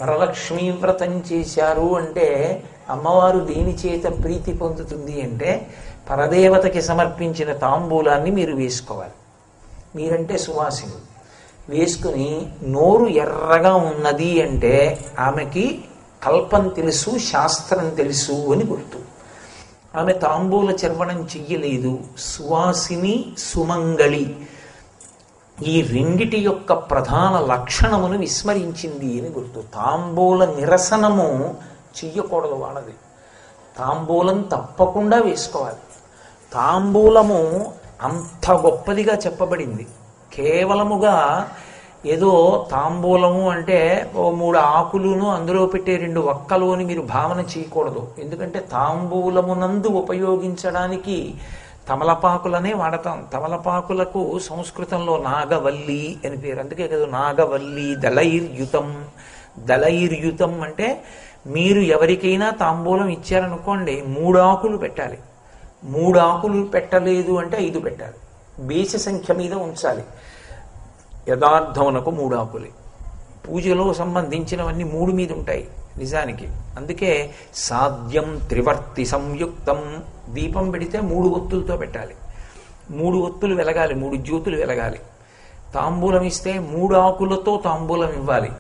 వరలక్ష్మీ వ్రతం చేశారు అంటే అమ్మవారు దేని చేత ప్రీతి పొందుతుంది అంటే పరదేవతకి సమర్పించిన తాంబూలాన్ని మీరు వేసుకోవాలి. మీరంటే సువాసిని వేసుకుని నోరు ఎర్రగా ఉన్నది అంటే ఆమెకి కల్పం తెలుసు, శాస్త్రం తెలుసు అని గుర్తు. ఆమె తాంబూల చర్వణం చెయ్యలేదు, సువాసిని సుమంగళి ఈ రెండిటి యొక్క ప్రధాన లక్షణమును విస్మరించింది అని గుర్తు. తాంబూల నిరసనము చెయ్యకూడదు వాళ్ళది. తాంబూలం తప్పకుండా వేసుకోవాలి. తాంబూలము అంత గొప్పదిగా చెప్పబడింది. కేవలముగా ఏదో తాంబూలము అంటే ఓ 3 ఆకులును అందులో పెట్టే 2 వక్కలు అని మీరు భావన చేయకూడదు. ఎందుకంటే తాంబూలమునందు ఉపయోగించడానికి తమలపాకులనే వాడతాం. తమలపాకులకు సంస్కృతంలో నాగవల్లి అని పేరు. అందుకే కదా నాగవల్లి దళైర్యుతం. దళైర్యుతం అంటే మీరు ఎవరికైనా తాంబూలం ఇచ్చారనుకోండి 3 ఆకులు పెట్టాలి. 3 ఆకులు పెట్టలేదు అంటే 5 పెట్టాలి. బేసి సంఖ్య మీద ఉంచాలి. యథార్థమునకు 3 ఆకులే. పూజలో సంబంధించినవన్నీ 3 మీద ఉంటాయి నిజానికి. అందుకే సాధ్యం త్రివర్తి సంయుక్తం. దీపం పెడితే 3 ఒత్తులతో పెట్టాలి. 3 ఒత్తులు వెలగాలి, 3 జ్యోతులు వెలగాలి. తాంబూలం ఇస్తే 3 ఆకులతో తాంబూలం ఇవ్వాలి.